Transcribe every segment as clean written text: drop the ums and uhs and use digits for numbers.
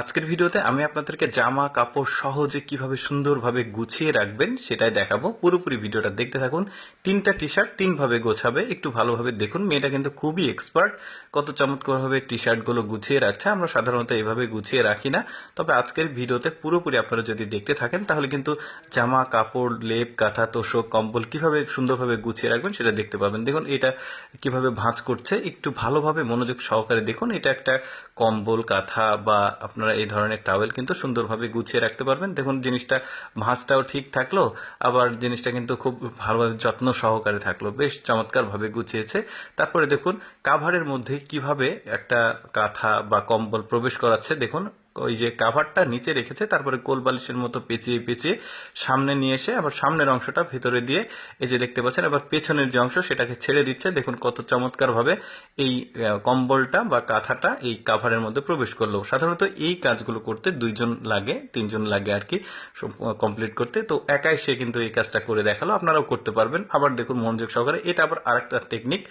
আজকের ভিডিওতে আমি আপনাদেরকে জামা কাপড় সহজে কিভাবে সুন্দরভাবে গুছিয়ে রাখবেন সেটাই দেখাবো। পুরোপুরি ভিডিওটা দেখতে থাকুন। 3টা টি শার্ট 3 ভাবে গোছাবে, একটু ভালোভাবে দেখুন। মেয়েটা কিন্তু খুবই এক্সপার্ট, কত চমৎকারভাবে টি শার্ট গুলো গুছিয়ে রাখছে। আমরা সাধারণত এইভাবে গুছিয়ে রাখি না, তবে আজকের ভিডিওতে পুরোপুরি আপনারা যদি দেখতে থাকেন তাহলে কিন্তু জামা কাপড়, লেপ, কাঁথা, তোশক, কম্বল কিভাবে সুন্দরভাবে গুছিয়ে রাখবেন সেটা দেখতে পাবেন। দেখুন এটা কিভাবে ভাঁজ করছে, একটু ভালোভাবে মনোযোগ সহকারে দেখুন। এটা একটা কম্বল, কাঁথা বা আপনারা এই ধরনের টাওয়েল কিন্তু সুন্দরভাবে গুছিয়ে রাখতে পারবেন। দেখুন জিনিসটা ভাঁজটাও ঠিক থাকলো, আবার জিনিসটা কিন্তু খুব ভালোভাবে যত্ন সহকারে থাকলো, বেশ চমৎকারভাবে গুছিয়েছে। তারপরে দেখুন কাভারের মধ্যে কিভাবে একটা কাঁথা বা কম্বল প্রবেশ করাচ্ছে। দেখুন ওই যে কাভারটা নিচে রেখেছে, তারপরে কোল বালিশের মতো পেঁচিয়ে পেঁচিয়ে সামনে নিয়ে এসে আবার সামনের অংশটা ভেতরে দিয়ে এই যে দেখতে পাচ্ছেন, আবার পেছনের যে অংশ সেটাকে ছেড়ে দিচ্ছে। দেখুন কত চমৎকার ভাবে এই কম্বলটা বা কাঁথাটা এই কাভারের মধ্যে প্রবেশ করলো। সাধারণত এই কাজগুলো করতে 2জন লাগে, 3জন লাগে আর কি কমপ্লিট করতে। তো একাই সে কিন্তু এই কাজটা করে দেখালো, আপনারাও করতে পারবেন। আবার দেখুন মনোযোগ সহকারে, এটা আবার আরেকটা টেকনিক।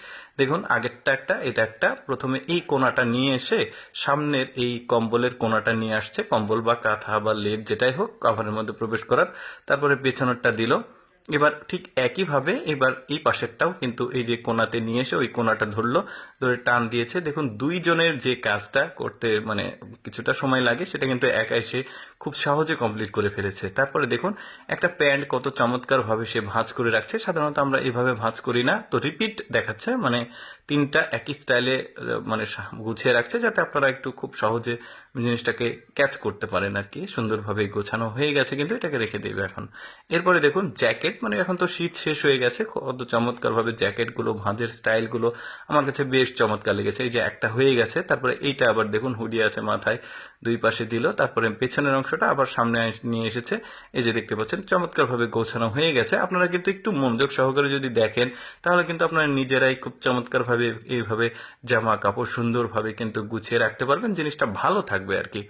দেখুন আগেরটা একটা, এটা একটা। প্রথমে এই কোনাটা নিয়ে এসে সামনের এই কম্বলের কোনাটা নিয়ে আসছে, কম্বল বা কাঁথা বা লেপ যেটাই হোক কাভারের মধ্যে প্রবেশ করার। তারপরে পেছনেরটা দিল। এবার ঠিক একইভাবে এবার এই পাশেরটাও কিন্তু এই যে কোনাতে নিয়ে এসে ওই কোনাটা ধরলো, ধরে টান দিয়েছে। দেখুন 2জনের যে কাজটা করতে মানে কিছুটা সময় লাগে সেটা কিন্তু একা এসে খুব সহজে কমপ্লিট করে ফেলেছে। তারপরে দেখুন একটা প্যান্ট কত চমৎকার ভাবে সে ভাঁজ করে রাখছে। সাধারণত আমরা এইভাবে ভাঁজ করি না, তো রিপিট দেখাচ্ছে, মানে 3টা একই স্টাইলে মানে গুছিয়ে রাখছে যাতে আপনারা একটু খুব সহজে জিনিসটাকে ক্যাচ করতে পারেন আর কি। সুন্দরভাবে গোছানো হয়ে গেছে, কিন্তু এটাকে রেখে দেবে এখন। এরপরে দেখুন জ্যাকেট, মানে এখন তো শীত শেষ হয়ে গেছে, কত চমৎকার ভাবে জ্যাকেটগুলো ভাঁজের স্টাইলগুলো আমার কাছে বেশ চমৎকার লেগেছে। এই যে একটা হয়ে গেছে, তারপরে এইটা আবার দেখুন হুডি আছে মাথায়, 2 পাশে দিল, তারপরে পেছনের অংশটা আবার সামনে নিয়ে এসেছে। এই যে দেখতে পাচ্ছেন চমৎকার ভাবে গোছানো হয়ে গেছে। আপনারা কিন্তু একটু মনোযোগ সহকারে যদি দেখেন তাহলে কিন্তু আপনারা নিজেরাই খুব চমৎকার ভাবে এইভাবে জামা কাপড় সুন্দরভাবে কিন্তু গুছিয়ে রাখতে পারবেন, জিনিসটা ভালো থাকবে আর কি।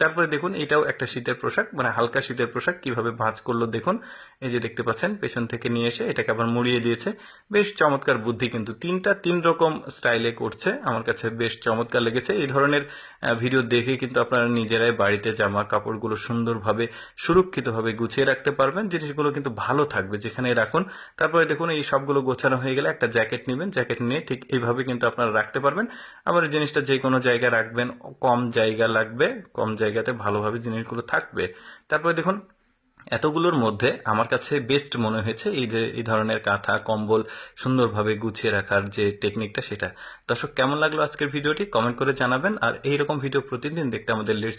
তারপরে দেখুন এটাও একটা শীতের পোশাক, মানে হালকা শীতের পোশাক, কিভাবে ভাঁজ করলো দেখুন। এই যে দেখতে পাচ্ছেন পেছন থেকে নিয়ে এসে এটাকে আবার মুড়িয়ে দিয়েছে। বেশ চমৎকার বুদ্ধি, কিন্তু 3 রকম স্টাইলে করছে, আমার কাছে বেশ চমৎকার লেগেছে। এই ধরনের ভিডিও দেখে কিন্তু আপনারা নিজেরাই বাড়িতে জামা কাপড়গুলো সুন্দরভাবে সুরক্ষিতভাবে গুছিয়ে রাখতে পারবেন, জিনিসগুলো কিন্তু ভালো থাকবে যেখানে রাখুন। তারপরে দেখুন এই সবগুলো গোছানো হয়ে গেলে একটা জ্যাকেট নেবেন, জ্যাকেট নিয়ে ঠিক এইভাবে কিন্তু আপনারা রাখতে পারবেন। আবার এই জিনিসটা যে কোনো জায়গায় রাখবেন, কম জায়গা লাগবে, কম জায়গাতে ভালোভাবে জিনিসগুলো থাকবে। তারপরে দেখুন এতগুলোর মধ্যে আমার কাছে বেস্ট মনে হয়েছে এই যে এই ধরনের কাঁথা কম্বল সুন্দরভাবে গুছিয়ে রাখার যে টেকনিকটা সেটা। দর্শক কেমন লাগলো আজকের ভিডিওটি কমেন্ট করে জানাবেন, আর এইরকম ভিডিও প্রতিদিন দেখতে আমাদের লেটস